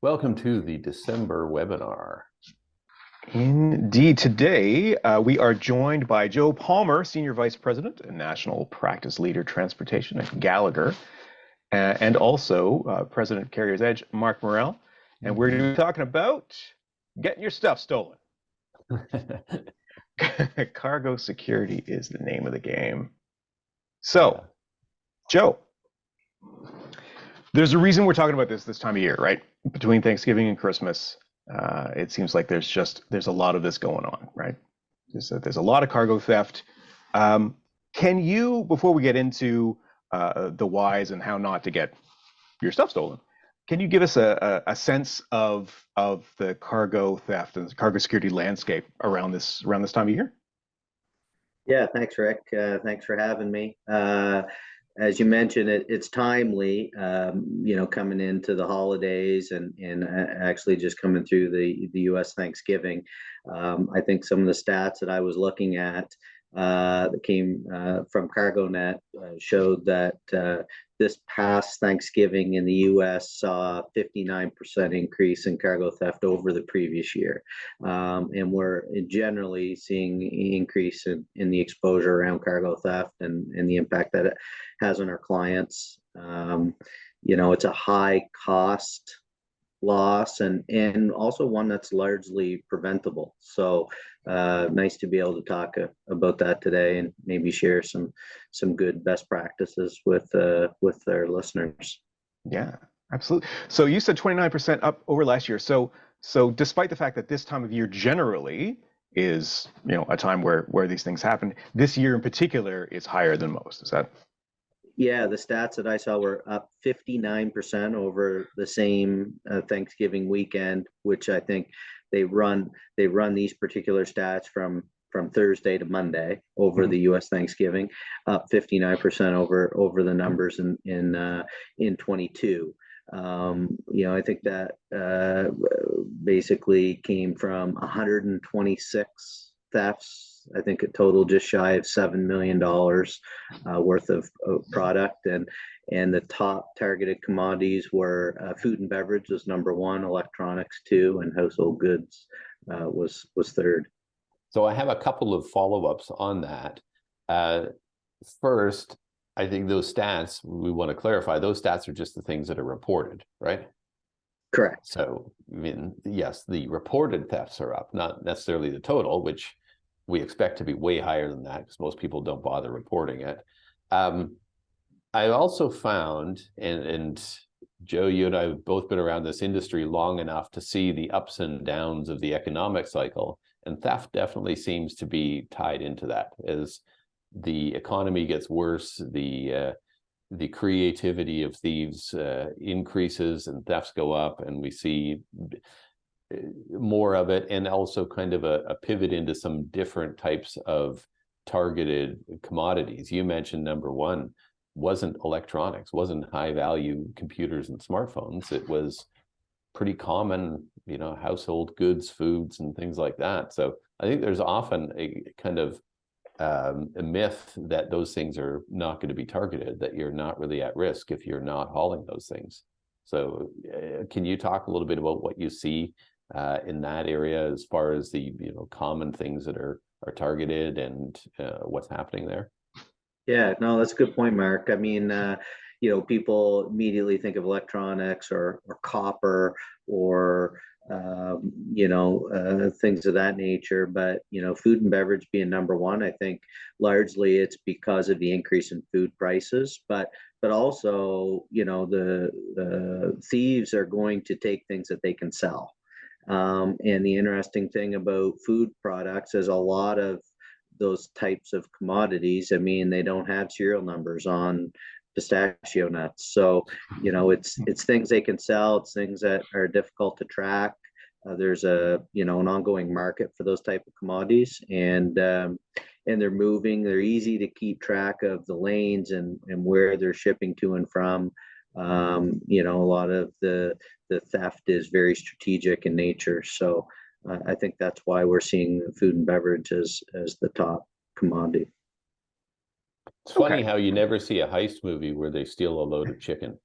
Welcome to the December webinar. Indeed. Today, we are joined by Joe Palmer, Senior Vice President and National Practice Leader Transportation at Gallagher, and also President CarriersEdge Mark Murrell. And we're going to be talking about getting your stuff stolen. Cargo security is the name of the game. So, Joe, there's a reason we're talking about this time of year, right? Between Thanksgiving and Christmas, it seems like there's a lot of this going on, right? There's a lot of cargo theft. Can you, before we get into the whys and how not to get your stuff stolen, can you give us a sense of the cargo theft and the cargo security landscape around this time of year? Yeah, thanks, Rick. Thanks for having me. As you mentioned, it's timely, coming into the holidays and actually just coming through the U.S. Thanksgiving. I think some of the stats that I was looking at that came from CargoNet showed that this past Thanksgiving in the U.S. saw a 59% increase in cargo theft over the previous year. And we're generally seeing an increase in the exposure around cargo theft and the impact that it has on our clients. It's a high cost loss and also one that's largely preventable. So nice to be able to talk about that today and maybe share some good best practices with our listeners. Yeah, absolutely. So you said 29% up over last year. So despite the fact that this time of year generally is a time where these things happen, this year in particular is higher than most. Is that? Yeah, the stats that I saw were up 59% over the same Thanksgiving weekend, which I think they run these particular stats from Thursday to Monday over the U.S. Thanksgiving, up 59% over the numbers in 22. I think that basically came from 126 thefts. I think a total just shy of $7 million worth of product, and the top targeted commodities were food and beverage was number one, electronics two, and household goods was third. So I have a couple of follow-ups on that. First, I think those stats, we want to clarify, those stats are just the things that are reported, right? Correct. So, I mean, yes, the reported thefts are up, not necessarily the total, which we expect to be way higher than that because most people don't bother reporting it. I also found, and Joe, you and I have both been around this industry long enough to see the ups and downs of the economic cycle, and theft definitely seems to be tied into that. As the economy gets worse, the creativity of thieves increases and thefts go up, and we see more of it, and also kind of a pivot into some different types of targeted commodities. You mentioned number one wasn't electronics, wasn't high value computers and smartphones. It was pretty common, household goods, foods, and things like that. So I think there's often a kind of a myth that those things are not going to be targeted, that you're not really at risk if you're not hauling those things. So can you talk a little bit about what you see in that area as far as the common things that are targeted and what's happening there? Yeah, no, that's a good point, Mark. I mean, people immediately think of electronics or copper or things of that nature, but food and beverage being number one, I think largely it's because of the increase in food prices, but also the thieves are going to take things that they can sell. And the interesting thing about food products is a lot of those types of commodities, I mean, they don't have serial numbers on pistachio nuts. So, it's things they can sell. It's things that are difficult to track. There's an ongoing market for those type of commodities, and they're moving. They're easy to keep track of the lanes and where they're shipping to and from. A lot of the theft is very strategic in nature. So I think that's why we're seeing food and beverage as the top commodity. It's funny how you never see a heist movie where they steal a load of chicken.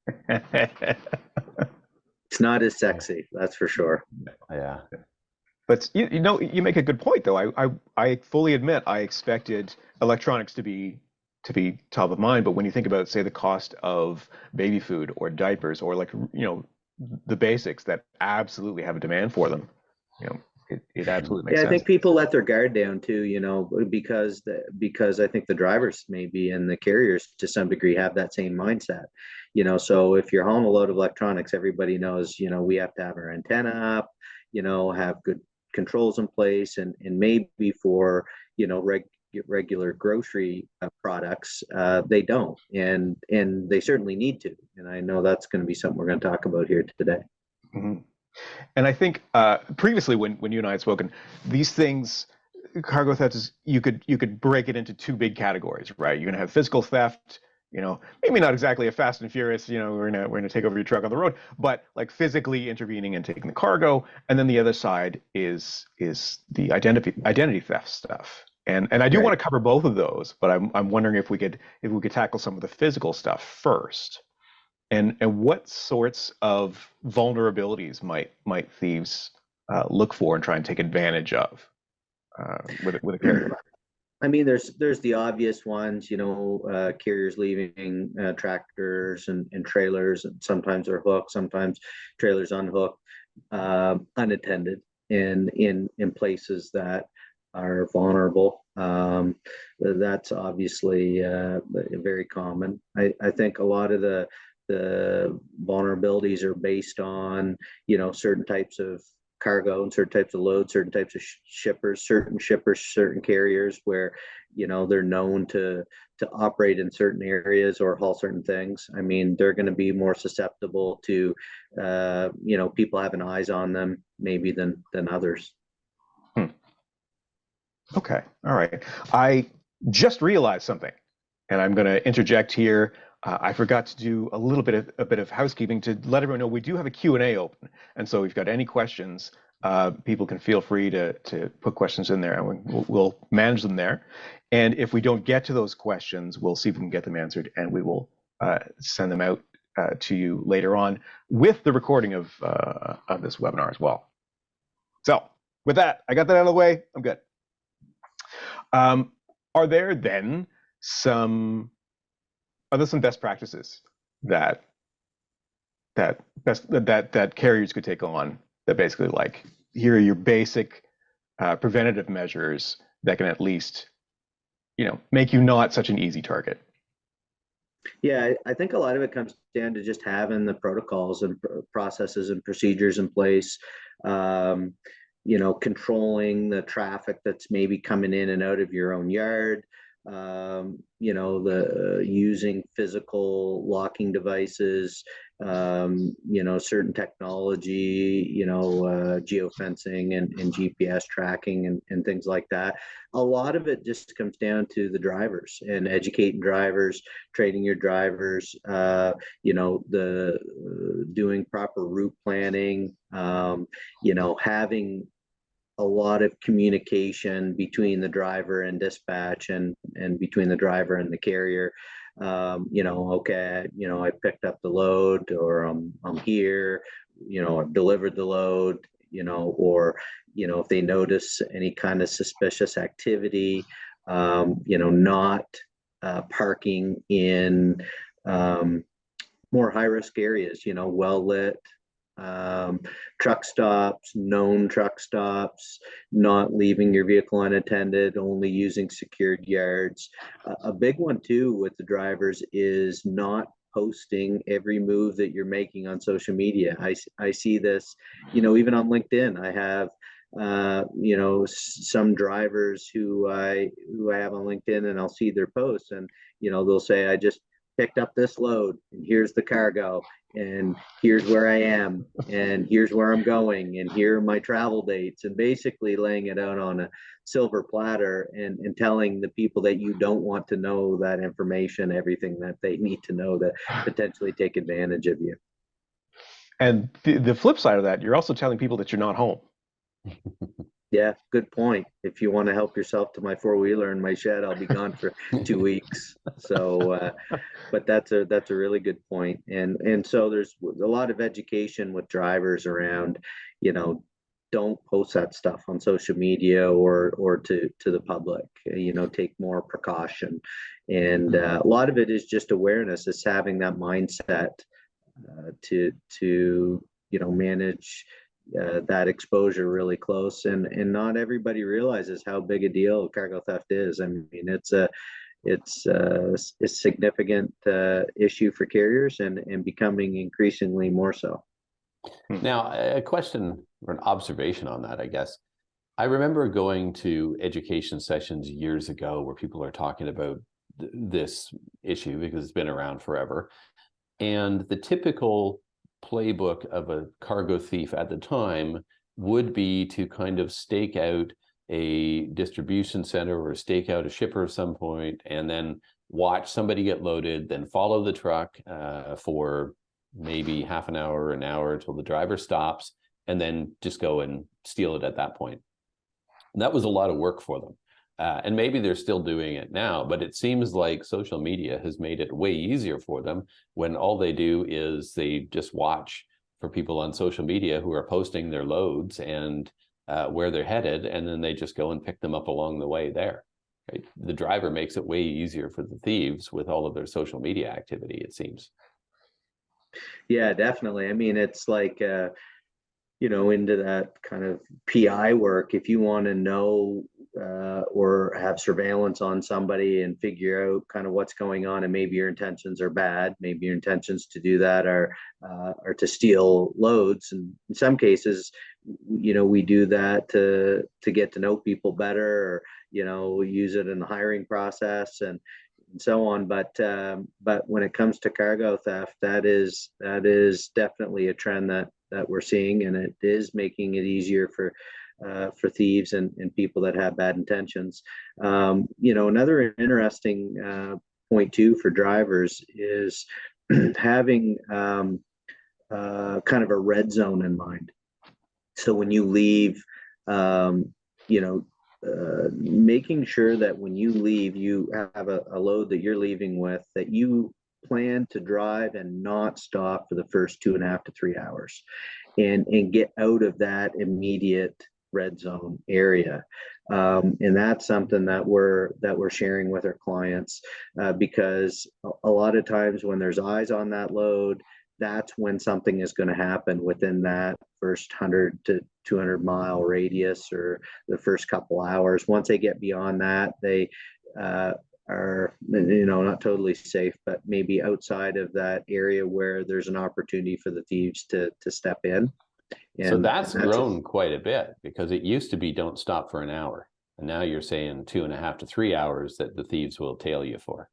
It's not as sexy, that's for sure. Yeah. But you make a good point though. I fully admit I expected electronics to be top of mind, but when you think about, say, the cost of baby food or diapers or like the basics that absolutely have a demand for them, it absolutely makes Yeah, I sense. think people let their guard down too, because I think the drivers maybe and the carriers to some degree have that same mindset. So if you're hauling a load of electronics, everybody knows, we have to have our antenna up, have good controls in place, and maybe for regular grocery products, they don't, and they certainly need to. And I know that's going to be something we're going to talk about here today. Mm-hmm. And I think previously when you and I had spoken, these things, cargo theft is you could break it into two big categories, right? You're gonna have physical theft, maybe not exactly a Fast and Furious, we're gonna take over your truck on the road, but like physically intervening and taking the cargo. And then the other side is the identity theft stuff. And I do want to cover both of those, but I'm wondering if we could tackle some of the physical stuff first. And what sorts of vulnerabilities might thieves look for and try and take advantage of with a carrier? I mean, there's the obvious ones, carriers leaving tractors and trailers, and sometimes they're hooked, sometimes trailers unhooked, unattended in places that are vulnerable. That's obviously very common. I think a lot of the vulnerabilities are based on certain types of cargo and certain types of loads, certain types of shippers, certain carriers where they're known to operate in certain areas or haul certain things. I mean, they're going to be more susceptible to people having eyes on them maybe than others. Okay, all right. I just realized something, and I'm going to interject here. I forgot to do a bit of housekeeping to let everyone know we do have a Q&A open, and so if you've got any questions, people can feel free to put questions in there, and we'll manage them there. And if we don't get to those questions, we'll see if we can get them answered, and we will send them out to you later on with the recording of this webinar as well. So with that, I got that out of the way. I'm good. Are there then some best practices that carriers could take on, that basically, like, here are your basic preventative measures that can at least make you not such an easy target? Yeah, I think a lot of it comes down to just having the protocols and processes and procedures in place. Controlling the traffic that's maybe coming in and out of your own yard, the using physical locking devices, certain technology, geofencing and GPS tracking and things like that. A lot of it just comes down to the drivers and educating drivers, training your drivers, the doing proper route planning, having a lot of communication between the driver and dispatch and between the driver and the carrier. Okay, I picked up the load, or I'm here, I've delivered the load, or, if they notice any kind of suspicious activity, not parking in more high risk areas, well lit, truck stops, known truck stops, not leaving your vehicle unattended, only using secured yards. A big one too with the drivers is not posting every move that you're making on social media. I see this, even on LinkedIn. I have some drivers who I have on LinkedIn, and I'll see their posts, and they'll say, I just picked up this load, and here's the cargo, and here's where I am, and here's where I'm going, and here are my travel dates, and basically laying it out on a silver platter and telling the people that you don't want to know that information, everything that they need to know to potentially take advantage of you. And the flip side of that, you're also telling people that you're not home. Yeah, good point. If you want to help yourself to my four-wheeler in my shed, I'll be gone for 2 weeks. So, but that's a really good point. And so there's a lot of education with drivers around, you know, don't post that stuff on social media or to the public. You know, take more precaution. And a lot of it is just awareness. It's having that mindset to manage that exposure really close, and not everybody realizes how big a deal cargo theft is. I mean, it's a significant issue for carriers, and becoming increasingly more so. Now, a question or an observation on that, I guess. I remember going to education sessions years ago where people are talking about this issue because it's been around forever. And the typical playbook of a cargo thief at the time would be to kind of stake out a distribution center or stake out a shipper at some point, and then watch somebody get loaded, then follow the truck for maybe half an hour or an hour until the driver stops, and then just go and steal it at that point. And that was a lot of work for them. And maybe they're still doing it now, but it seems like social media has made it way easier for them when all they do is they just watch for people on social media who are posting their loads and where they're headed, and then they just go and pick them up along the way there. Right? The driver makes it way easier for the thieves with all of their social media activity, it seems. Yeah, definitely. I mean, it's like into that kind of PI work. If you want to know or have surveillance on somebody and figure out kind of what's going on, and maybe your intentions are bad, maybe your intentions to do that are to steal loads. And in some cases, we do that to get to know people better, or use it in the hiring process and so on. But when it comes to cargo theft, that is definitely a trend that we're seeing, and it is making it easier for thieves and people that have bad intentions. Another interesting point too for drivers is having kind of a red zone in mind. So when you leave, making sure that when you leave, you have a load that you're leaving with, that you plan to drive and not stop for the first 2.5 to 3 hours, and get out of that immediate red zone area. And that's something that we're sharing with our clients, because a lot of times when there's eyes on that load, that's when something is going to happen within that first 100 to 200 mile radius, or the first couple hours. Once they get beyond that, they are not totally safe, but maybe outside of that area where there's an opportunity for the thieves to step in. And so that's grown quite a bit, because it used to be don't stop for an hour, and now you're saying 2.5 to 3 hours that the thieves will tail you for.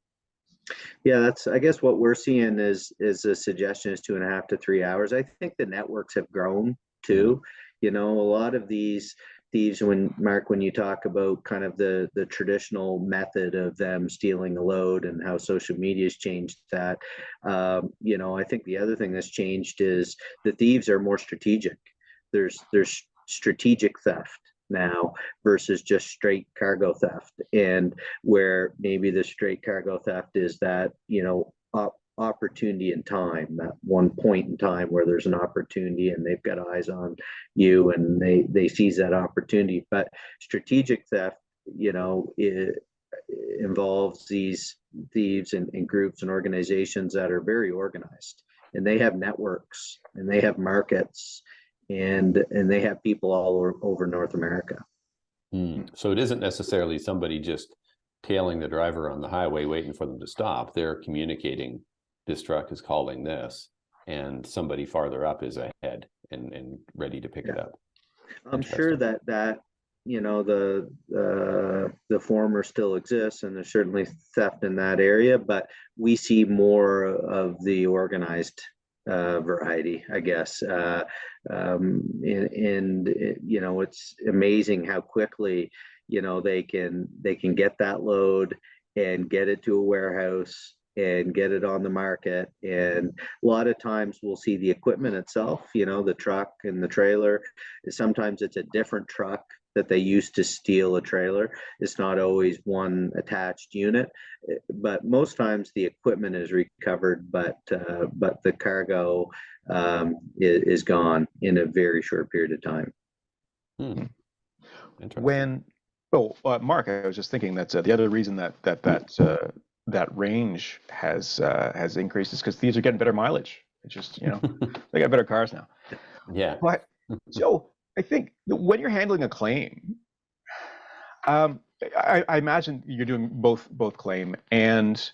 Yeah, that's, I guess what we're seeing is a suggestion is 2.5 to 3 hours. I think the networks have grown too. A lot of these thieves, when you talk about kind of the traditional method of them stealing a load and how social media has changed that, I think the other thing that's changed is the thieves are more strategic. There's strategic theft now versus just straight cargo theft, and where maybe the straight cargo theft is that opportunity in time, that one point in time where there's an opportunity and they've got eyes on you and they seize that opportunity. But strategic theft, it involves these thieves and groups and organizations that are very organized, and they have networks and they have markets, and they have people all over North America. So it isn't necessarily somebody just tailing the driver on the highway waiting for them to stop. They're communicating, this truck is calling this, and somebody farther up is ahead and ready to pick it up. I'm sure that the former still exists, and there's certainly theft in that area, but we see more of the organized variety, I guess. It's amazing how quickly they can get that load and get it to a warehouse and get it on the market. And a lot of times we'll see the equipment itself, the truck and the trailer. Sometimes it's a different truck that they used to steal a trailer. It's not always one attached unit, but most times the equipment is recovered, but the cargo is gone in a very short period of time. Interesting. Mark, I was just thinking that the other reason that range has increased is because thieves are getting better mileage. It's just, they got better cars now. Yeah. But so I think that when you're handling a claim, I imagine you're doing both claim and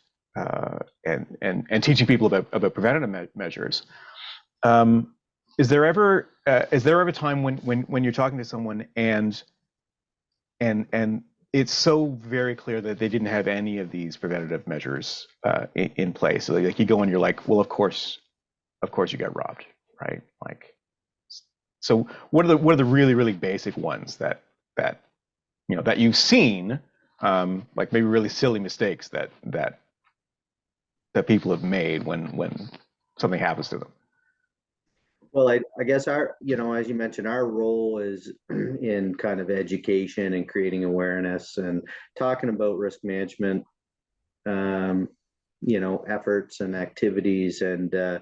teaching people about preventative measures. Is there ever a time when you're talking to someone and it's so very clear that they didn't have any of these preventative measures in place? So like you go and you're like, well, of course you got robbed, right? Like, so what are the really, really basic ones that you've seen, like maybe really silly mistakes that people have made when something happens to them? Well, I guess as you mentioned, our role is in kind of education and creating awareness and talking about risk management, efforts and activities, and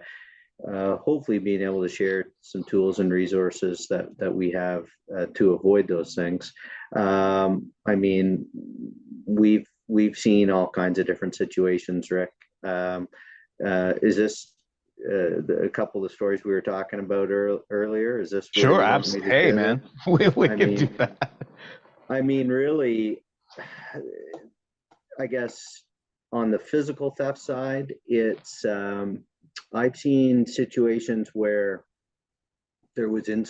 hopefully being able to share some tools and resources that we have to avoid those things. I mean, we've seen all kinds of different situations, Rick. Is this a couple of stories we were talking about earlier? Is this sure? Absolutely. Hey, man, we can do that. I mean, really, I guess on the physical theft side, it's I've seen situations where there was an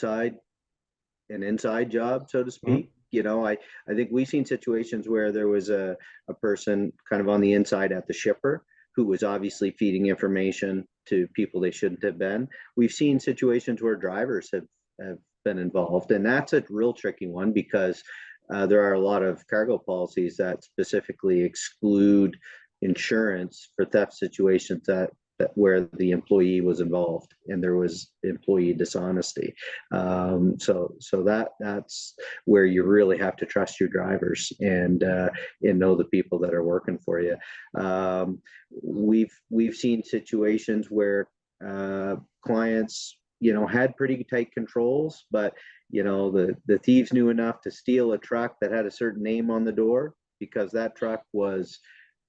inside job, so to speak. I think we've seen situations where there was a person kind of on the inside at the shipper who was obviously feeding information to people they shouldn't have been. We've seen situations where drivers have been involved, and that's a real tricky one because there are a lot of cargo policies that specifically exclude insurance for theft situations that where the employee was involved and there was employee dishonesty. So that's where you really have to trust your drivers and know the people that are working for you. We've seen situations where clients had pretty tight controls, but the thieves knew enough to steal a truck that had a certain name on the door because that truck was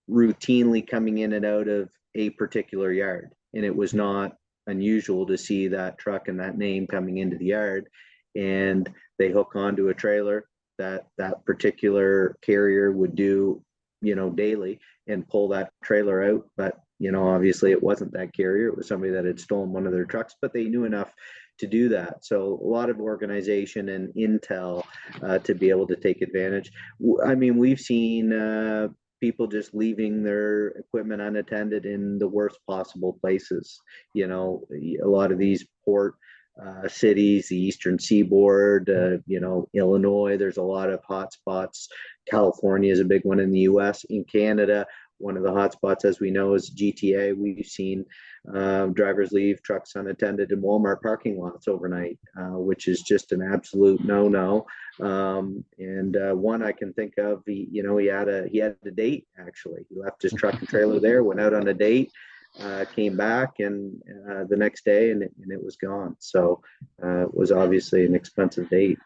routinely coming in and out of a particular yard, and it was not unusual to see that truck and that name coming into the yard, and they hook onto a trailer that particular carrier would do daily and pull that trailer out. But obviously it wasn't that carrier, it was somebody that had stolen one of their trucks, but they knew enough to do that. So a lot of organization and intel to be able to take advantage. I mean, we've seen people just leaving their equipment unattended in the worst possible places. A lot of these port cities, the Eastern Seaboard, Illinois, there's a lot of hot spots. California is a big one in the US. In Canada, one of the hot spots, as we know, is GTA. We've seen drivers leave trucks unattended in Walmart parking lots overnight, which is just an absolute no-no. And one I can think of, he had a date, actually. He left his truck and trailer there, went out on a date, came back and the next day and it was gone. So it was obviously an expensive date.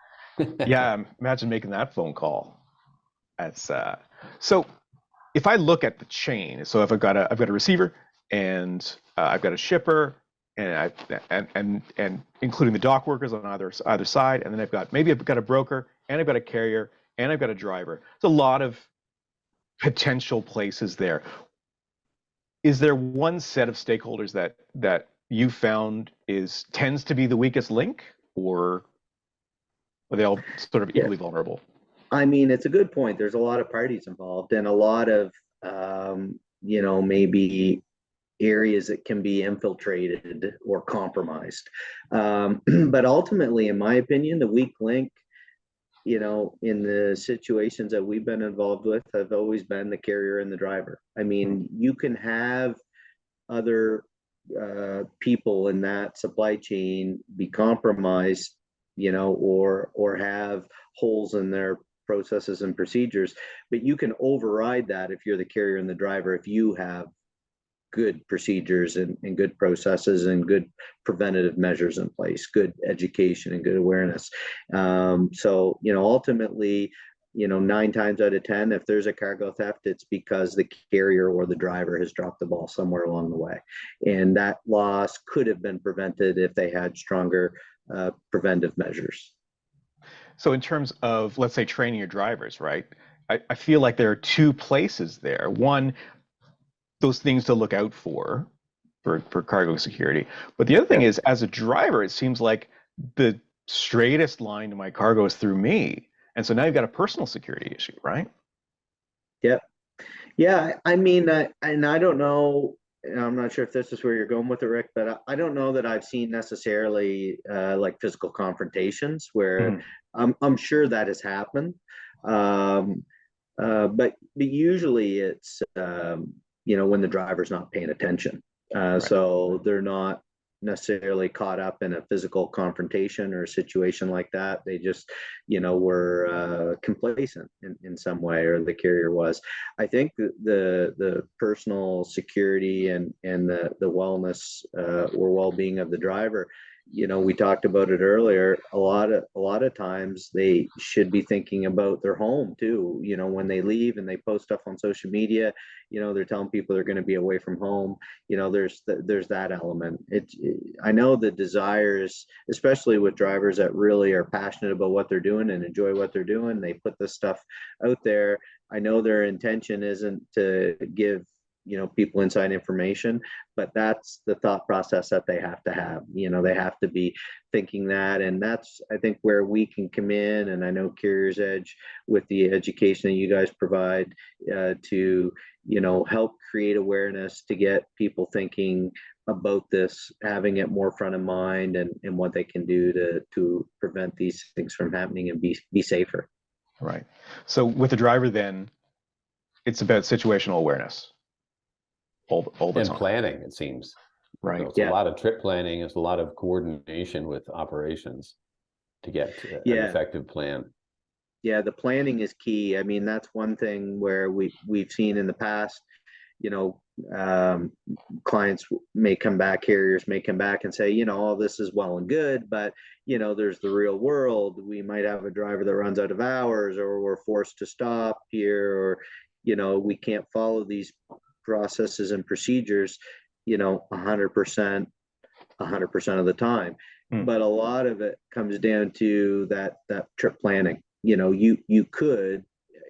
Yeah, imagine making that phone call. That's so if I look at the chain, so if I've got a receiver and I've got a shipper and and including the dock workers on either side, and then I've got a broker and I've got a carrier and I've got a driver. It's a lot of potential places there. Is there one set of stakeholders that you found tends to be the weakest link, or are they all sort of equally vulnerable? I mean, it's a good point. There's a lot of parties involved and a lot of, maybe areas that can be infiltrated or compromised. But ultimately, in my opinion, the weak link, in the situations that we've been involved with have always been the carrier and the driver. I mean, you can have other people in that supply chain be compromised or have holes in their processes and procedures. But you can override that if you're the carrier and the driver, if you have good procedures and good processes and good preventative measures in place, good education and good awareness. So, ultimately, 9 times out of 10, if there's a cargo theft, it's because the carrier or the driver has dropped the ball somewhere along the way. And that loss could have been prevented if they had stronger preventive measures. So in terms of, let's say, training your drivers, right? I feel like there are two places there. One, those things to look out for cargo security. But the other thing is, as a driver, it seems like the straightest line to my cargo is through me. And so now you've got a personal security issue, right? Yeah. Yeah. I mean, and I don't know, I'm not sure if this is where you're going with it, Rick, but I don't know that I've seen necessarily like physical confrontations where I'm sure that has happened. But usually it's, when the driver's not paying attention. Right. So they're not necessarily caught up in a physical confrontation or a situation like that. They just, were complacent in some way, or the carrier was. I think the personal security and the wellness or well-being of the driver, we talked about it earlier. A lot of times they should be thinking about their home too. When they leave and they post stuff on social media, they're telling people they're going to be away from home. There's that element. I know the desires, especially with drivers that really are passionate about what they're doing and enjoy what they're doing, they put this stuff out there. I know their intention isn't to give people inside information, but that's the thought process that they have to have. They have to be thinking that, and that's, I think, where we can come in. And I know Carrier's Edge, with the education that you guys provide, to help create awareness, to get people thinking about this, having it more front of mind, and what they can do to prevent these things from happening and be safer. Right. So with the driver, then it's about situational awareness. All the And time. planning, it seems. Right. It's a lot of trip planning. It's a lot of coordination with operations to get an effective plan. Yeah, the planning is key. I mean, that's one thing where we've seen in the past, clients may come back, carriers may come back and say, all this is well and good, but there's the real world. We might have a driver that runs out of hours, or we're forced to stop here, or we can't follow these processes and procedures 100% of the time. But a lot of it comes down to that trip planning. You could,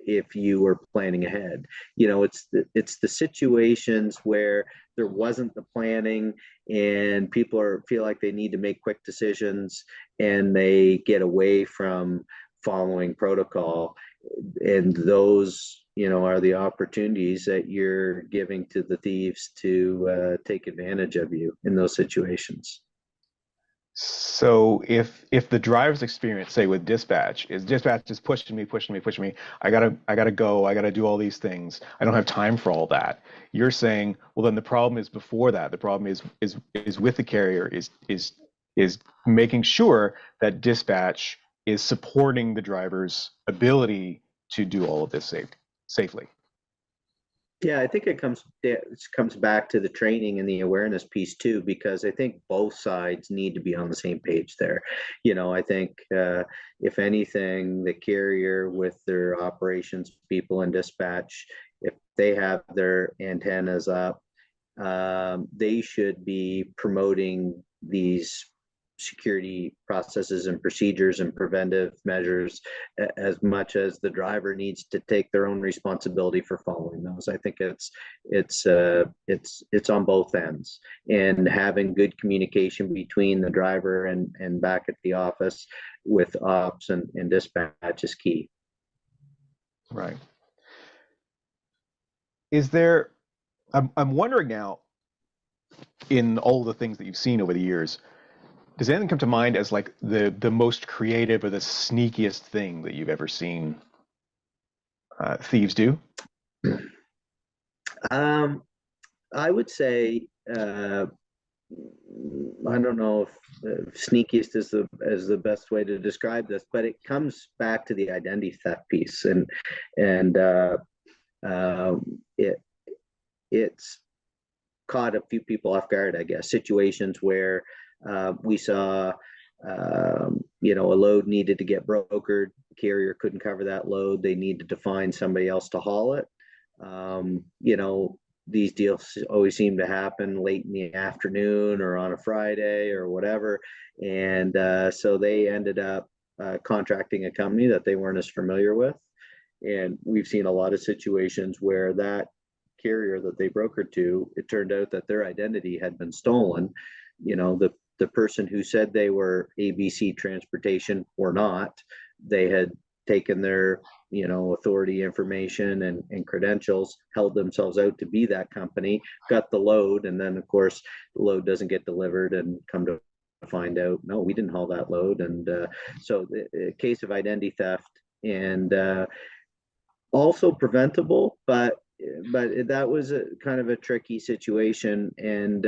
if you were planning ahead. It's the situations where there wasn't the planning, and people feel like they need to make quick decisions, and they get away from following protocol, and those are the opportunities that you're giving to the thieves to take advantage of you in those situations. So if the driver's experience, say with dispatch is pushing me, I gotta go, I gotta do all these things, I don't have time for all that. You're saying, well, then the problem is before that. The problem is with the carrier, is making sure that dispatch is supporting the driver's ability to do all of this safely. Yeah, I think it comes back to the training and the awareness piece too, because I think both sides need to be on the same page there. I think if anything, the carrier with their operations people and dispatch, if they have their antennas up, they should be promoting these security processes and procedures and preventive measures as much as the driver needs to take their own responsibility for following those. I think it's on both ends, and having good communication between the driver and back at the office with ops and dispatch is key. Right. Is there, I'm wondering now, in all the things that you've seen over the years, does anything come to mind as like the most creative or the sneakiest thing that you've ever seen thieves do? I would say I don't know if sneakiest is the best way to describe this, but it comes back to the identity theft piece, and it it's caught a few people off guard, I guess. Situations where we saw, a load needed to get brokered, the carrier couldn't cover that load, they needed to find somebody else to haul it. These deals always seem to happen late in the afternoon or on a Friday or whatever. And so they ended up contracting a company that they weren't as familiar with. And we've seen a lot of situations where that carrier that they brokered to, it turned out that their identity had been stolen. The person who said they were ABC Transportation were not. They had taken their authority information and credentials, held themselves out to be that company, got the load, and then of course the load doesn't get delivered, and come to find out, no, we didn't haul that load. And so the case of identity theft, and also preventable, but that was a kind of a tricky situation. And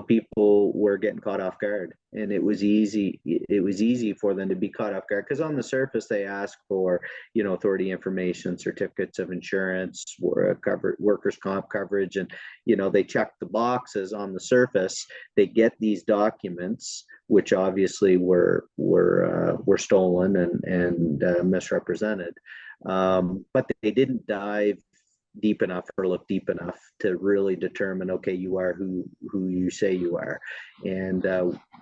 people were getting caught off guard, and it was easy for them to be caught off guard, because on the surface they ask for authority information, certificates of insurance, workers' comp coverage, and they check the boxes on the surface. They get these documents which obviously were stolen and misrepresented, but they didn't dive deep enough or look deep enough to really determine, okay, you are who you say you are. And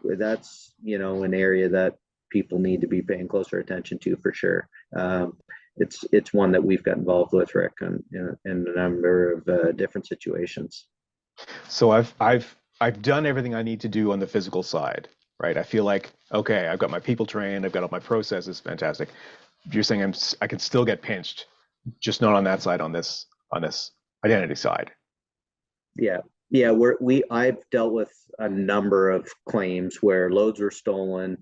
that's an area that people need to be paying closer attention to, for sure. It's one that we've got involved with, Rick, in a number of different situations. So I've done everything I need to do on the physical side, right? I feel like, okay, I've got my people trained, I've got all my processes, fantastic. You're saying I can still get pinched, just not on that side, on this identity side. Yeah. I've dealt with a number of claims where loads were stolen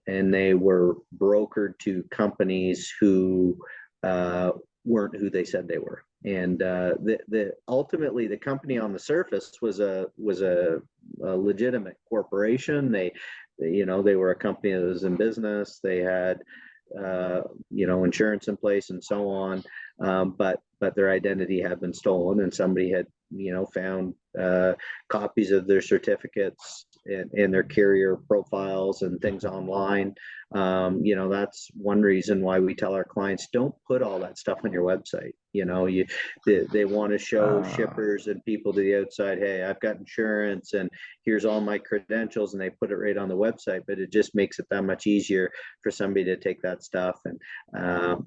and they were brokered to companies who weren't who they said they were. And ultimately the company on the surface was a legitimate corporation. They were a company that was in business. They had insurance in place and so on. But their identity had been stolen, and somebody had found copies of their certificates and their carrier profiles and things online. That's one reason why we tell our clients, don't put all that stuff on your website. They want to show shippers and people to the outside, hey, I've got insurance and here's all my credentials, and they put it right on the website. But it just makes it that much easier for somebody to take that stuff. And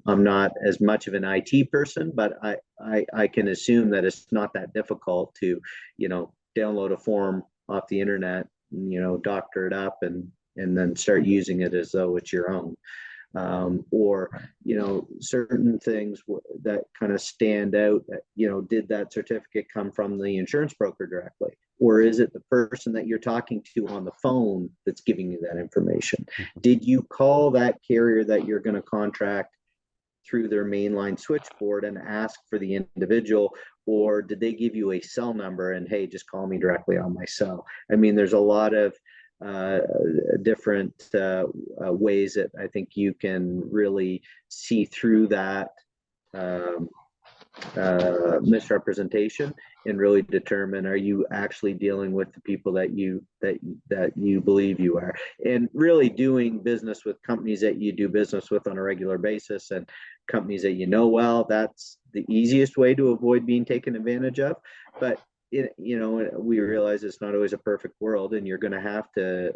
I'm not as much of an IT person, but I can assume that it's not that difficult to download a form off the internet, doctor it up and then start using it as though it's your own. Or certain things that kind of stand out, that did that certificate come from the insurance broker directly, or is it the person that you're talking to on the phone that's giving you that information? Did you call that carrier that you're going to contract through their mainline switchboard and ask for the individual, or did they give you a cell number and, hey, just call me directly on my cell? I mean, there's a lot of different ways that I think you can really see through that misrepresentation and really determine, are you actually dealing with the people that you believe you are, and really doing business with companies that you do business with on a regular basis and companies that well. That's the easiest way to avoid being taken advantage of. But we realize it's not always a perfect world, and you're going to have to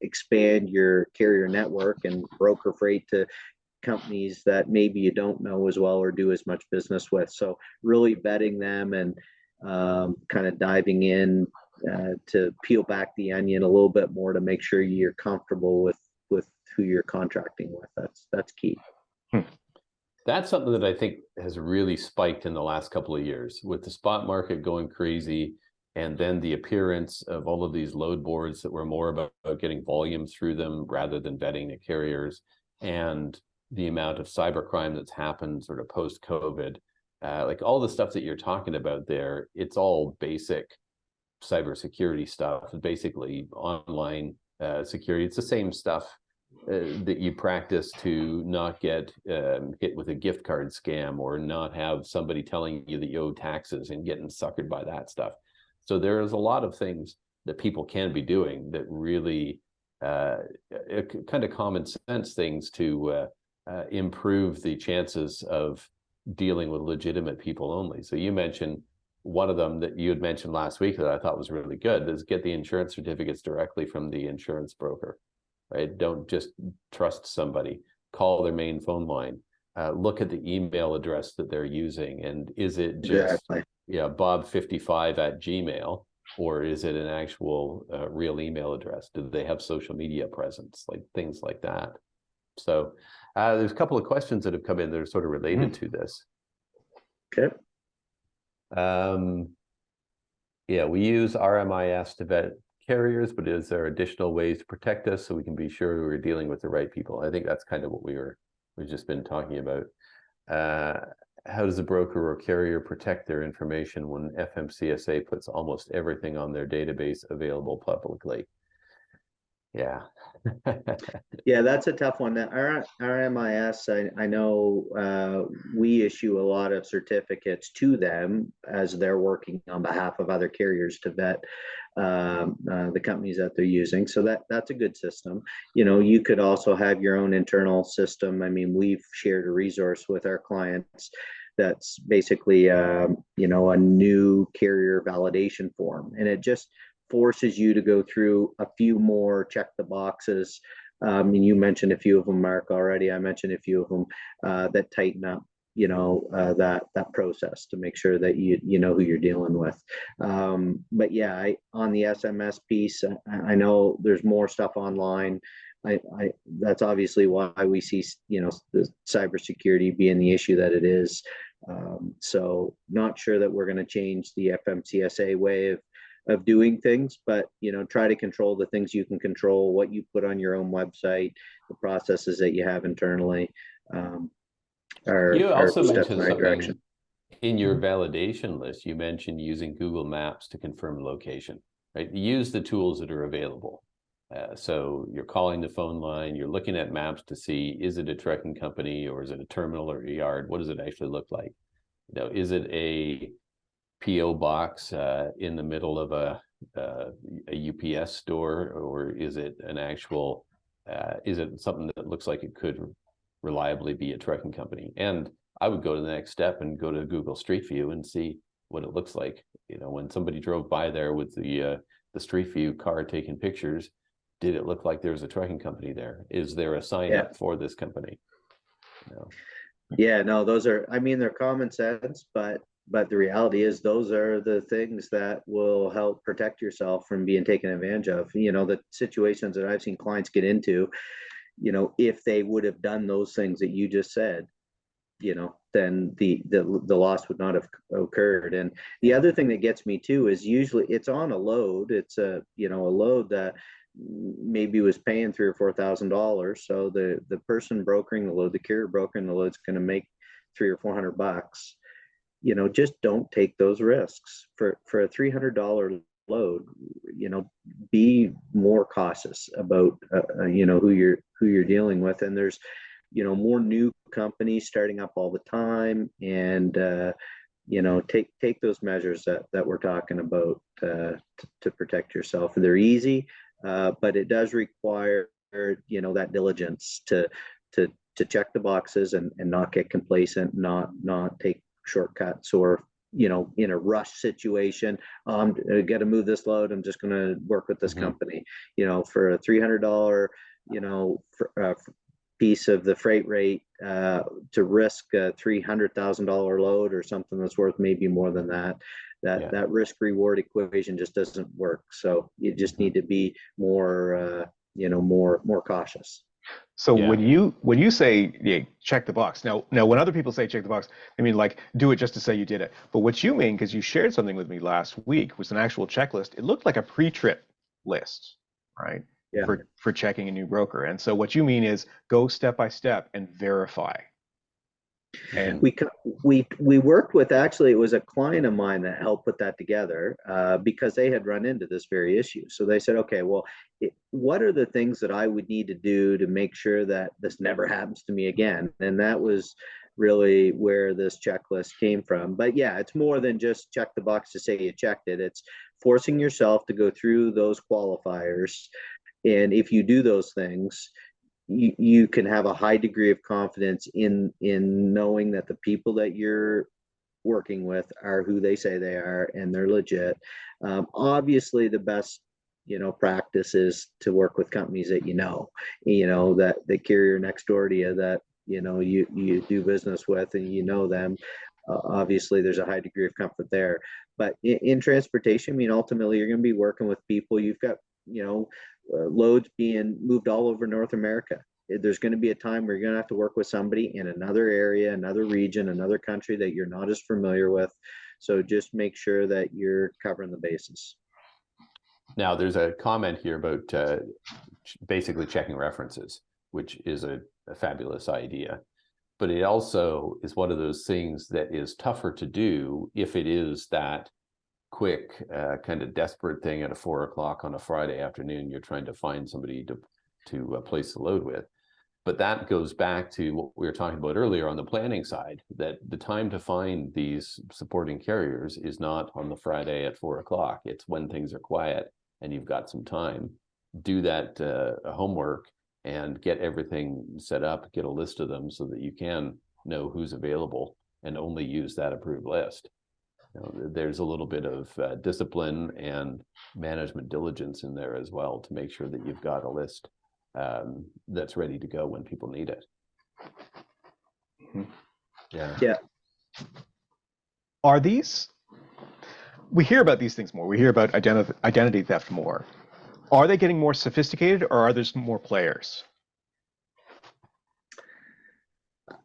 expand your carrier network and broker freight to companies that maybe you don't know as well or do as much business with. So really vetting them and kind of diving in to peel back the onion a little bit more to make sure you're comfortable with who you're contracting with. That's key. That's something that I think has really spiked in the last couple of years, with the spot market going crazy, and then the appearance of all of these load boards that were more about getting volume through them rather than vetting the carriers, and the amount of cybercrime that's happened sort of post-COVID. Like all the stuff that you're talking about there, it's all basic cybersecurity stuff, basically online security. It's the same stuff that you practice to not get hit with a gift card scam, or not have somebody telling you that you owe taxes and getting suckered by that stuff. So there's a lot of things that people can be doing that really kind of common sense things to improve the chances of dealing with legitimate people only. So you mentioned one of them that you had mentioned last week that I thought was really good, is get the insurance certificates directly from the insurance broker, right? Don't just trust somebody. Call their main phone line. Look at the email address that they're using, and is it just bob55@gmail, or is it an actual real email address? Do they have social media presence? Like things like that. So there's a couple of questions that have come in that are sort of related to this. Okay. Yeah, we use RMIS to vet carriers, but is there additional ways to protect us so we can be sure we're dealing with the right people? I think that's kind of what we've just been talking about. How does a broker or carrier protect their information when FMCSA puts almost everything on their database available publicly? Yeah. Yeah, that's a tough one. Our RMIS, I know we issue a lot of certificates to them as they're working on behalf of other carriers to vet the companies that they're using. So that's a good system. You could also have your own internal system. I mean, we've shared a resource with our clients that's basically a new carrier validation form, and it just forces you to go through a few more check the boxes. And you mentioned a few of them, Mark, already. I mentioned a few of them that tighten up, that process to make sure that you know who you're dealing with. But yeah, on the SMS piece, I know there's more stuff online. That's obviously why we see, the cybersecurity being the issue that it is. So not sure that we're going to change the FMCSA way of doing things, but try to control the things you can control, what you put on your own website, the processes that you have internally. You also mentioned right something direction. in your validation list. You mentioned using Google Maps to confirm location, right? Use the tools that are available. So you're calling the phone line, you're looking at maps to see, is it a trucking company, or is it a terminal or a yard? What does it actually look like? Is it a PO box in the middle of a UPS store, or is it an actual is it something that looks like it could reliably be a trucking company? And I would go to the next step and go to Google Street View and see what it looks like. When somebody drove by there with the Street View car taking pictures, did it look like there's a trucking company there? Is there a sign up for this company? Yeah, no, those are, they're common sense, but the reality is those are the things that will help protect yourself from being taken advantage of. The situations that I've seen clients get into, if they would have done those things that you just said, then the loss would not have occurred. And the other thing that gets me too is usually it's on a load. It's a load that maybe was paying $3,000 or $4,000. So the person brokering the load, the carrier brokering the load, is going to make $300 or $400. Just don't take those risks for a $300 load. Be more cautious about who you're dealing with. And there's more new companies starting up all the time, and take those measures that we're talking about to protect yourself. They're easy, but it does require that diligence to check the boxes and not get complacent, not take shortcuts, or in a rush situation, I got to move this load, I'm just going to work with this company. For a $300 piece of the freight rate, to risk a $300,000 load or something that's worth maybe more than that risk reward equation just doesn't work. So you just need to be more more cautious. So when you say check the box, now when other people say check the box, I mean like do it just to say you did it. But what you mean, because you shared something with me last week, was an actual checklist. It looked like a pre-trip list, right? Yeah. For checking a new broker. And so what you mean is go step by step and verify. And We worked with, actually it was a client of mine that helped put that together, because they had run into this very issue. So they said, okay, well, what are the things that I would need to do to make sure that this never happens to me again? And that was really where this checklist came from. But yeah, it's more than just check the box to say you checked it. It's forcing yourself to go through those qualifiers. And if you do those things, you can have a high degree of confidence in knowing that the people that you're working with are who they say they are, and they're legit. Obviously, the best practice is to work with companies that that the carrier next door to you, that you do business with, and them. Obviously, there's a high degree of comfort there. But in transportation, I mean, ultimately, you're going to be working with people. You've got loads being moved all over North America. There's going to be a time where you're going to have to work with somebody in another area, another region, another country that you're not as familiar with. So just make sure that you're covering the bases. Now, there's a comment here about basically checking references, which is a fabulous idea. But it also is one of those things that is tougher to do if it is that quick, kind of desperate thing at 4 o'clock on a Friday afternoon. You're trying to find somebody to place the load with. But that goes back to what we were talking about earlier on the planning side, that the time to find these supporting carriers is not on the Friday at 4 o'clock. It's when things are quiet and you've got some time. Do that homework and get everything set up, get a list of them so that you can know who's available and only use that approved list. There's a little bit of discipline and management diligence in there as well to make sure that you've got a list that's ready to go when people need it. Yeah. Are these? We hear about these things more. We hear about identity theft more. Are they getting more sophisticated, or are there more players?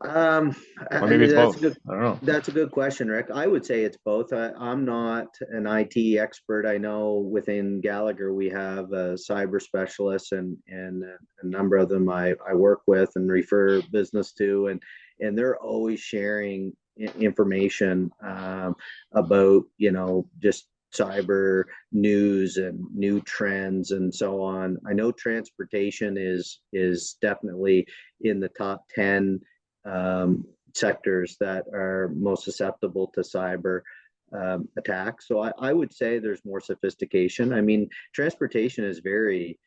Or maybe it's both. I don't know. That's a good question, Rick. I would say it's both. I'm not an IT expert. I know within Gallagher we have cyber specialists, and a number of them I work with and refer business to, and they're always sharing information about just cyber news and new trends and so on. I know transportation is definitely in the top 10 sectors that are most susceptible to cyber attacks. So I would say there's more sophistication. I mean, transportation is very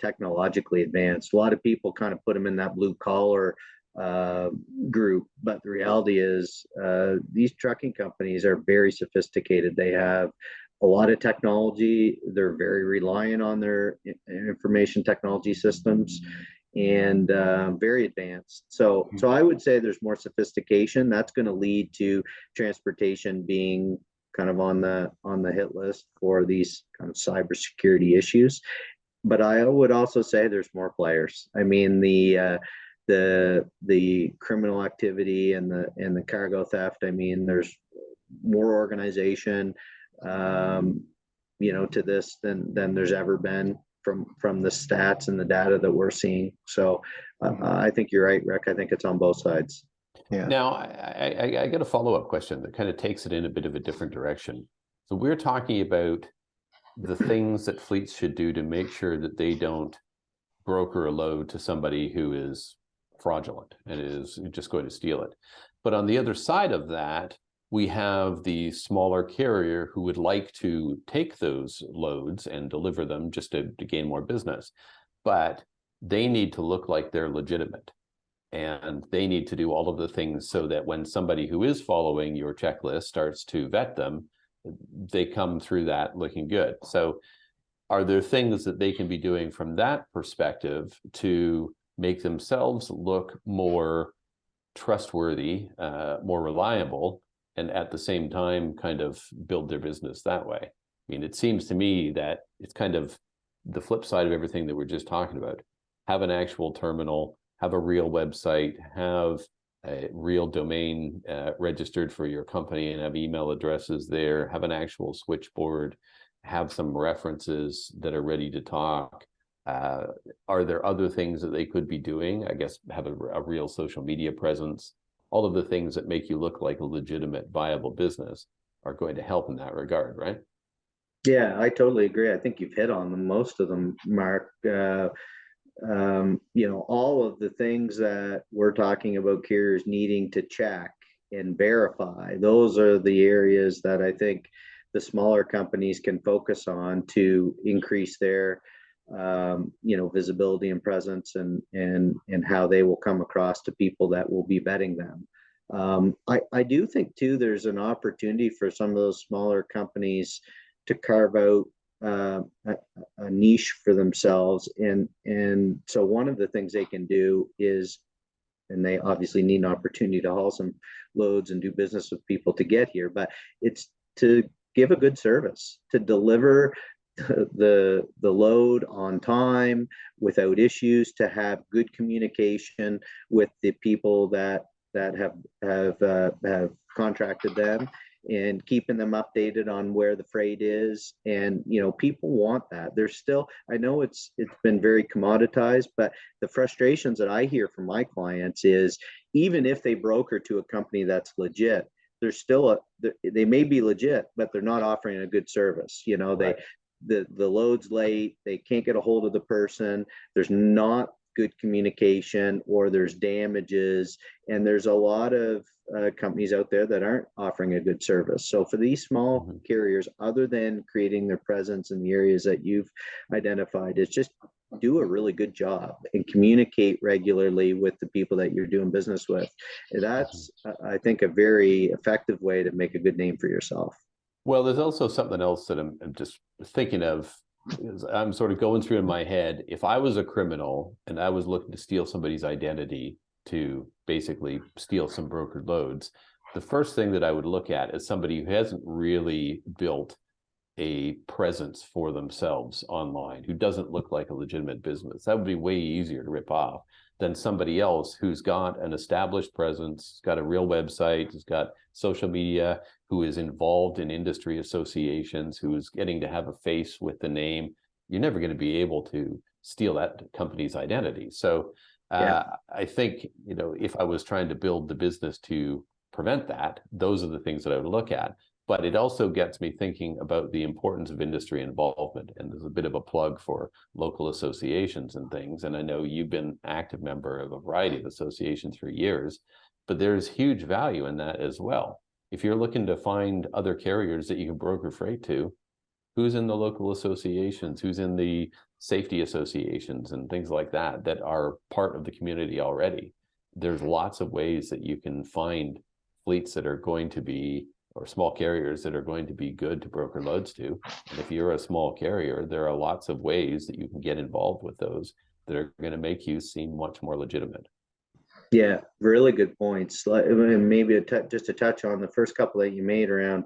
technologically advanced. A lot of people kind of put them in that blue collar group, but the reality is these trucking companies are very sophisticated. They have a lot of technology. They're very reliant on their information technology systems, and very advanced. So I would say there's more sophistication. That's going to lead to transportation being kind of on the hit list for these kind of cybersecurity issues. But I would also say there's more players. I mean, the criminal activity and the cargo theft. I mean, there's more organization, to this than there's ever been from the stats and the data that we're seeing. So I think you're right, Rick. I think it's on both sides. Yeah. Now, I got a follow-up question that kind of takes it in a bit of a different direction. So we're talking about the things that fleets should do to make sure that they don't broker a load to somebody who is fraudulent and is just going to steal it. But on the other side of that, we have the smaller carrier who would like to take those loads and deliver them just to gain more business. But they need to look like they're legitimate. And they need to do all of the things so that when somebody who is following your checklist starts to vet them, they come through that looking good. So are there things that they can be doing from that perspective to make themselves look more trustworthy, more reliable, and at the same time kind of build their business that way? I mean, it seems to me that it's kind of the flip side of everything that we're just talking about. Have an actual terminal, have a real website, have a real domain registered for your company and have email addresses there, have an actual switchboard, have some references that are ready to talk. Are there other things that they could be doing? I guess have a real social media presence. all of the things that make you look like a legitimate, viable business are going to help in that regard, right? Yeah, I totally agree. I think you've hit on most of them, Mark. All of the things that we're talking about carriers needing to check and verify, those are the areas that I think the smaller companies can focus on to increase their visibility and presence, and how they will come across to people that will be vetting them. I do think too there's an opportunity for some of those smaller companies to carve out a niche for themselves, and so one of the things they can do is, and they obviously need an opportunity to haul some loads and do business with people to get here, but it's to give a good service, to deliver the load on time without issues, to have good communication with the people that have contracted them, and keeping them updated on where the freight is. And people want that. There's still, I know it's been very commoditized, but the frustrations that I hear from my clients is, even if they broker to a company that's legit, there's still they may be legit, but they're not offering a good service. Right. The load's late, they can't get a hold of the person, there's not good communication, or there's damages, and there's a lot of companies out there that aren't offering a good service. So for these small carriers, other than creating their presence in the areas that you've identified, it's just do a really good job and communicate regularly with the people that you're doing business with. That's, I think, a very effective way to make a good name for yourself. Well, there's also something else that I'm just thinking of. I'm sort of going through in my head, if I was a criminal and I was looking to steal somebody's identity to basically steal some brokered loads, the first thing that I would look at is somebody who hasn't really built a presence for themselves online, who doesn't look like a legitimate business. That would be way easier to rip off than somebody else who's got an established presence, got a real website, has got social media, who is involved in industry associations, who is getting to have a face with the name. You're never going to be able to steal that company's identity. So I think, if I was trying to build the business to prevent that, those are the things that I would look at. But it also gets me thinking about the importance of industry involvement. And there's a bit of a plug for local associations and things. And I know you've been an active member of a variety of associations for years, but there's huge value in that as well. If you're looking to find other carriers that you can broker freight to, who's in the local associations, who's in the safety associations and things like that, that are part of the community already. There's lots of ways that you can find fleets that are going to be, or small carriers that are going to be good to broker loads to. And if you're a small carrier, there are lots of ways that you can get involved with those that are going to make you seem much more legitimate. Yeah, really good points. Maybe just to touch on the first couple that you made around,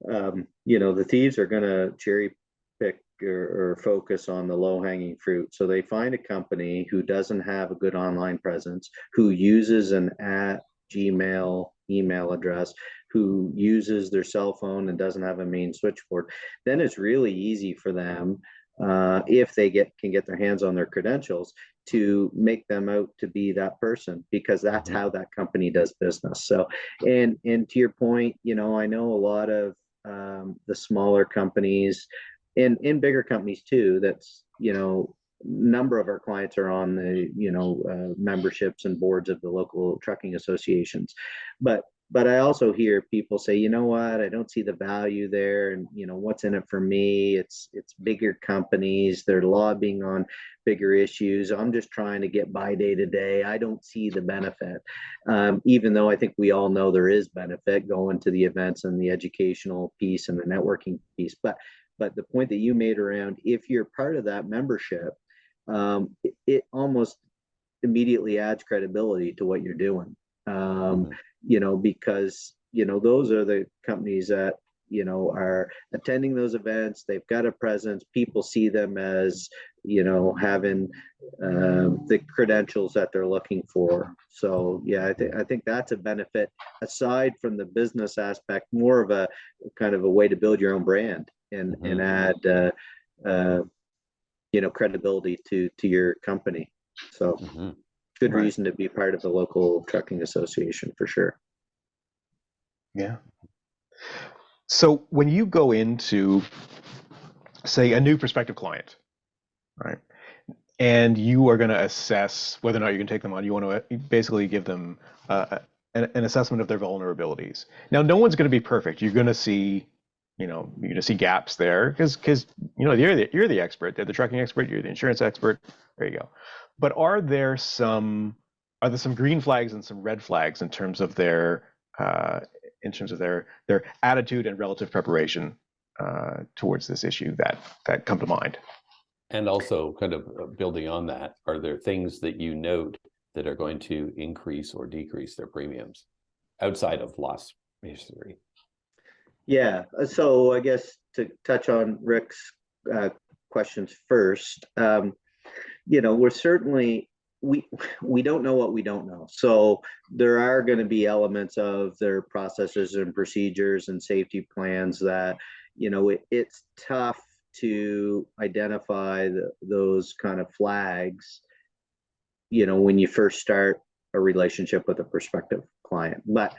the thieves are going to cherry pick or focus on the low-hanging fruit. So they find a company who doesn't have a good online presence, who uses an @Gmail email address, who uses their cell phone and doesn't have a main switchboard. Then it's really easy for them, if they can get their hands on their credentials, to make them out to be that person, because that's how that company does business. So, and to your point, I know a lot of the smaller companies and bigger companies too, that's, number of our clients are on the memberships and boards of the local trucking associations, but I also hear people say, you know what, I don't see the value there, and what's in it for me? It's bigger companies, they're lobbying on bigger issues. I'm just trying to get by day to day. I don't see the benefit, even though I think we all know there is benefit going to the events and the educational piece and the networking piece. But the point that you made around, if you're part of that membership, it almost immediately adds credibility to what you're doing. Because those are the companies that are attending those events. They've got a presence. People see them as having the credentials that they're looking for. So yeah, I think that's a benefit, aside from the business aspect, more of a kind of a way to build your own brand and add credibility to your company. So good Right. reason to be part of the local trucking association for sure. Yeah. So when you go into, say, a new prospective client, right, and you are going to assess whether or not you can take them on, you want to basically give them an assessment of their vulnerabilities. Now, no one's going to be perfect. You're going to see, you're going to see gaps there because you're the expert. They're the trucking expert. You're the insurance expert. There you go. But are there some green flags and some red flags in terms of their their attitude and relative preparation towards this issue that come to mind? And also, kind of building on that, are there things that you note that are going to increase or decrease their premiums outside of loss history? Yeah, so I guess to touch on Rick's questions first, we're certainly, we don't know what we don't know. So there are going to be elements of their processes and procedures and safety plans that, it's tough to identify those kind of flags, when you first start a relationship with a prospective client. But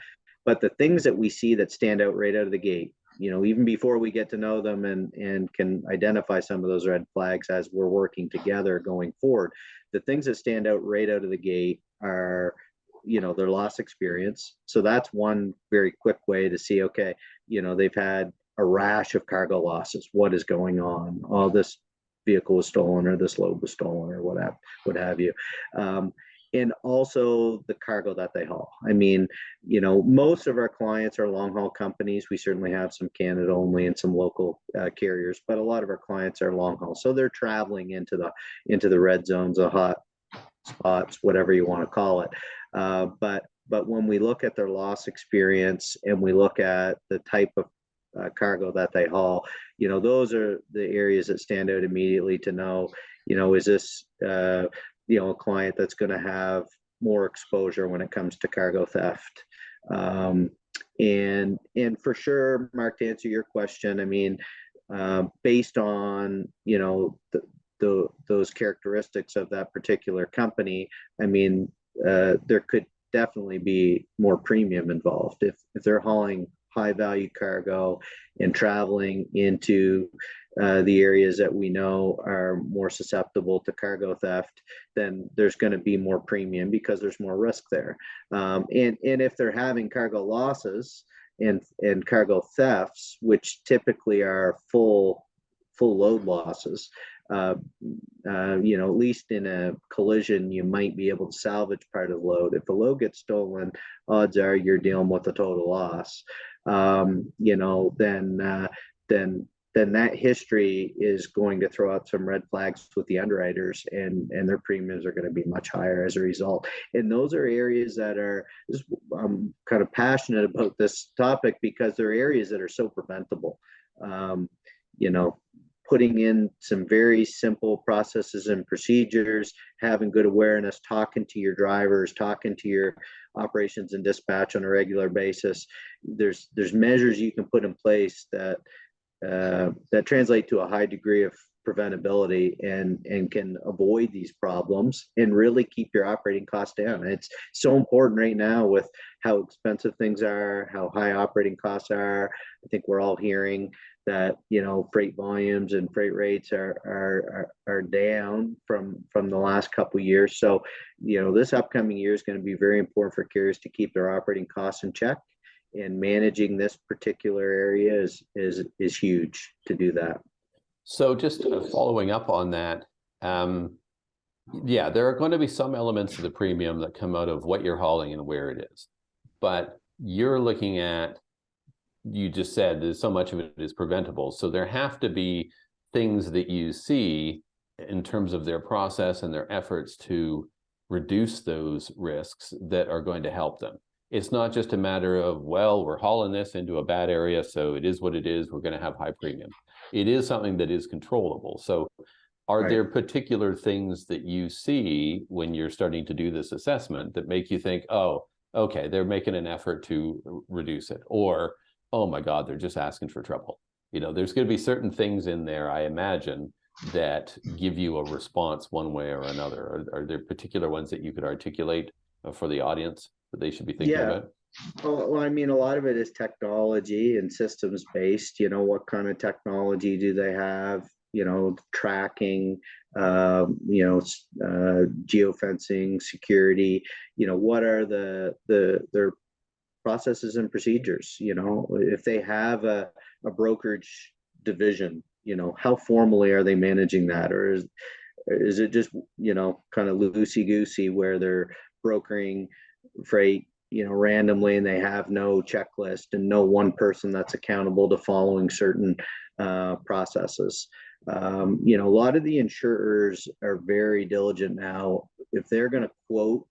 the things that we see that stand out right out of the gate, even before we get to know them and can identify some of those red flags as we're working together going forward, the things that stand out right out of the gate are, their loss experience. So that's one very quick way to see, okay, they've had a rash of cargo losses. What is going on? Oh, this vehicle was stolen, or this load was stolen, or what have you. And also the cargo that they haul. I mean, most of our clients are long haul companies. We certainly have some Canada only and some local carriers, but a lot of our clients are long haul. So they're traveling into the red zones, the hot spots, whatever you want to call it. But when we look at their loss experience and we look at the type of cargo that they haul, those are the areas that stand out immediately to know, is this a client that's going to have more exposure when it comes to cargo theft. And for sure, Mark, to answer your question, I mean, based on, those characteristics of that particular company, I mean, there could definitely be more premium involved. If they're hauling high value cargo and traveling into the areas that we know are more susceptible to cargo theft, then there's going to be more premium because there's more risk there. And if they're having cargo losses and cargo thefts, which typically are full load losses, at least in a collision, you might be able to salvage part of the load. If the load gets stolen, odds are you're dealing with a total loss. Then that history is going to throw out some red flags with the underwriters, and their premiums are going to be much higher as a result. And those are areas that I'm kind of passionate about this topic because they're areas that are so preventable. Putting in some very simple processes and procedures, having good awareness, talking to your drivers, talking to your operations and dispatch on a regular basis. There's measures you can put in place that translate to a high degree of preventability and can avoid these problems and really keep your operating costs down. It's so important right now with how expensive things are, how high operating costs are. I think we're all hearing that freight volumes and freight rates are down from the last couple of years. So this upcoming year is going to be very important for carriers to keep their operating costs in check, and managing this particular area is huge to do that. So just following up on that, there are going to be some elements of the premium that come out of what you're hauling and where it is, but you're looking at, you just said there's so much of it is preventable. So there have to be things that you see in terms of their process and their efforts to reduce those risks that are going to help them. It's not just a matter of, well, we're hauling this into a bad area, so it is what it is, we're going to have high premium. It is something that is controllable. So are there particular things that you see when you're starting to do this assessment that make you think, oh, okay, they're making an effort to reduce it, or oh my God, they're just asking for trouble? There's going to be certain things in there, I imagine, that give you a response one way or another? Are there particular ones that you could articulate for the audience that they should be thinking about? Well, I mean, a lot of it is technology and systems based. What kind of technology do they have? Tracking, geofencing, security. What are their processes and procedures? If they have a brokerage division, how formally are they managing that, or is it just kind of loosey goosey where they're brokering freight randomly, and they have no checklist and no one person that's accountable to following certain processes. A lot of the insurers are very diligent now. If they're going to quote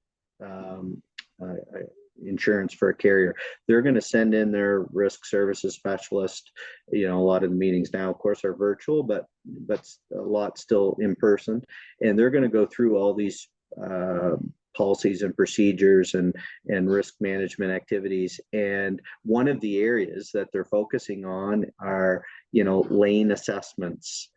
insurance for a carrier, they're going to send in their risk services specialist. A lot of the meetings now, of course, are virtual, but a lot still in person, and they're going to go through all these policies and procedures and risk management activities. And one of the areas that they're focusing on are, lane assessments,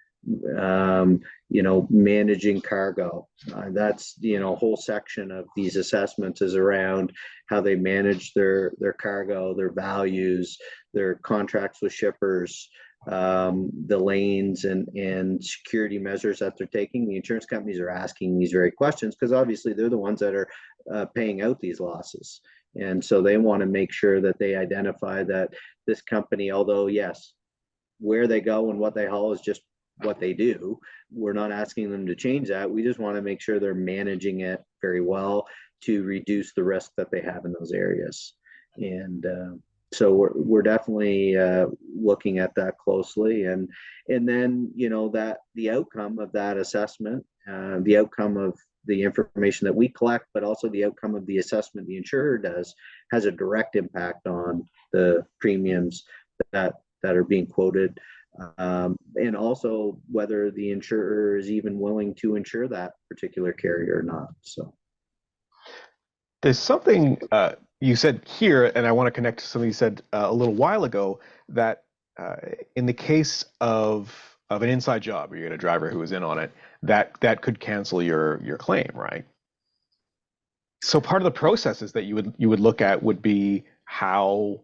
managing cargo. That's, a whole section of these assessments is around how they manage their cargo, their values, their contracts with shippers, the lanes and security measures that they're taking. The insurance companies are asking these very questions because obviously they're the ones that are paying out these losses. And so they want to make sure that they identify that this company, although yes, where they go and what they haul is just what they do. We're not asking them to change that. We just want to make sure they're managing it very well to reduce the risk that they have in those areas. And so we're definitely looking at that closely, and then that the outcome of that assessment, the outcome of the information that we collect, but also the outcome of the assessment the insurer does, has a direct impact on the premiums that are being quoted, and also whether the insurer is even willing to insure that particular carrier or not. So there's something you said here, and I want to connect to something you said a little while ago, that in the case of an inside job, or you get a driver who is in on it, that could cancel your claim, right? So part of the processes that you would look at would be how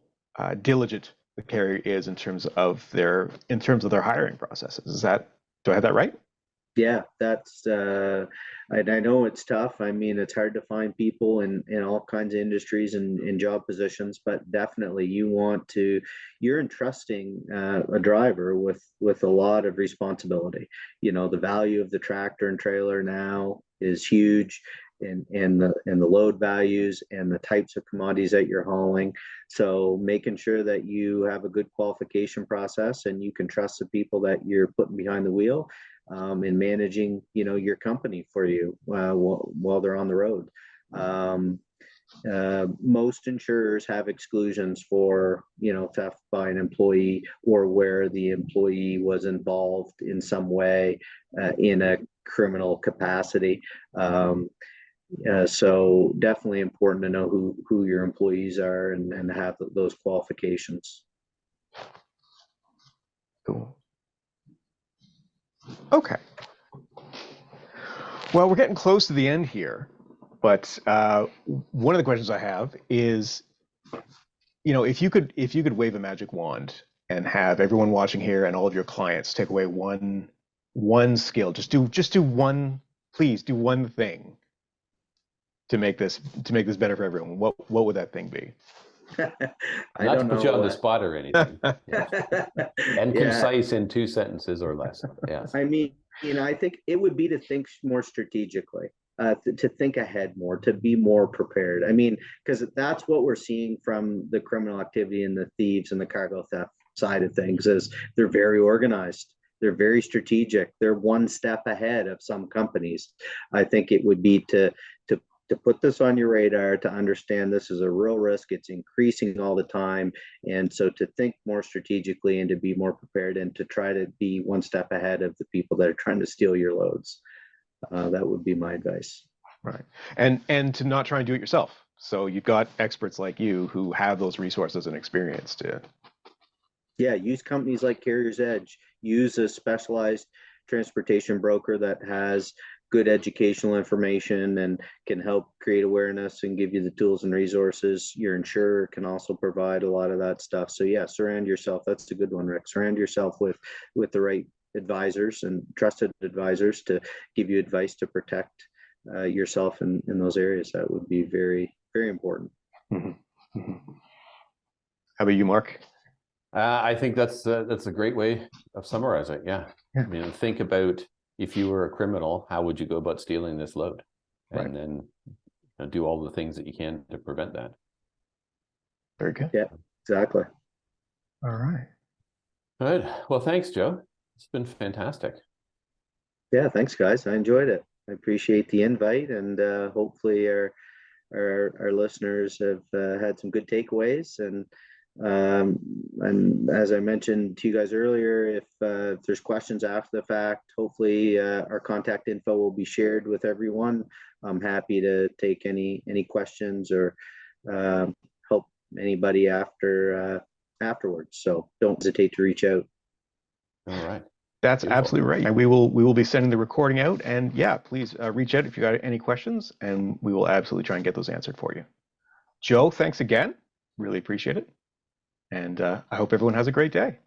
diligent the carrier is in terms of their hiring processes. Do I have that right? Yeah, that's I know it's tough. I mean, it's hard to find people in all kinds of industries and in job positions, but definitely you're entrusting a driver with a lot of responsibility. The value of the tractor and trailer now is huge, and the load values and the types of commodities that you're hauling. So making sure that you have a good qualification process and you can trust the people that you're putting behind the wheel, in managing, your company for you while they're on the road. Most insurers have exclusions for, theft by an employee, or where the employee was involved in some way in a criminal capacity. So definitely important to know who your employees are and have those qualifications. Cool. Okay. Well, we're getting close to the end here, but one of the questions I have is, if you could wave a magic wand and have everyone watching here and all of your clients take away one skill, just do one, please do one thing to make this better for everyone. What would that thing be? Not to put you on the spot or anything. Yes. And concise in 2 sentences or less. Yes. I mean, I think it would be to think more strategically, to think ahead more, to be more prepared. I mean, because that's what we're seeing from the criminal activity and the thieves and the cargo theft side of things, is they're very organized. They're very strategic. They're one step ahead of some companies. I think it would be to put this on your radar, to understand this is a real risk. It's increasing all the time. And so to think more strategically and to be more prepared and to try to be one step ahead of the people that are trying to steal your loads. That would be my advice. Right. And to not try and do it yourself. So you've got experts like you who have those resources and experience to. Yeah, use companies like CarriersEdge, use a specialized transportation broker that has good educational information and can help create awareness and give you the tools and resources. Your insurer can also provide a lot of that stuff. So yeah, surround yourself. That's a good one, Rick. Surround yourself with the right advisors and trusted advisors to give you advice to protect yourself in those areas. That would be very, very important. Mm-hmm. Mm-hmm. How about you, Mark? I think that's a great way of summarizing. Yeah. I mean, think about, if you were a criminal, how would you go about stealing this load? And then do all the things that you can to prevent that. Very good. Yeah, exactly. All right. Good. Well, thanks, Joe. It's been fantastic. Yeah, thanks, guys. I enjoyed it. I appreciate the invite, and hopefully our listeners have had some good takeaways. And as I mentioned to you guys earlier, if there's questions after the fact, hopefully our contact info will be shared with everyone. I'm happy to take any questions or help anybody afterwards. So don't hesitate to reach out. All right. That's absolutely right. And we will be sending the recording out. And yeah, please reach out if you got any questions, and we will absolutely try and get those answered for you. Joe, thanks again. Really appreciate it. And I hope everyone has a great day.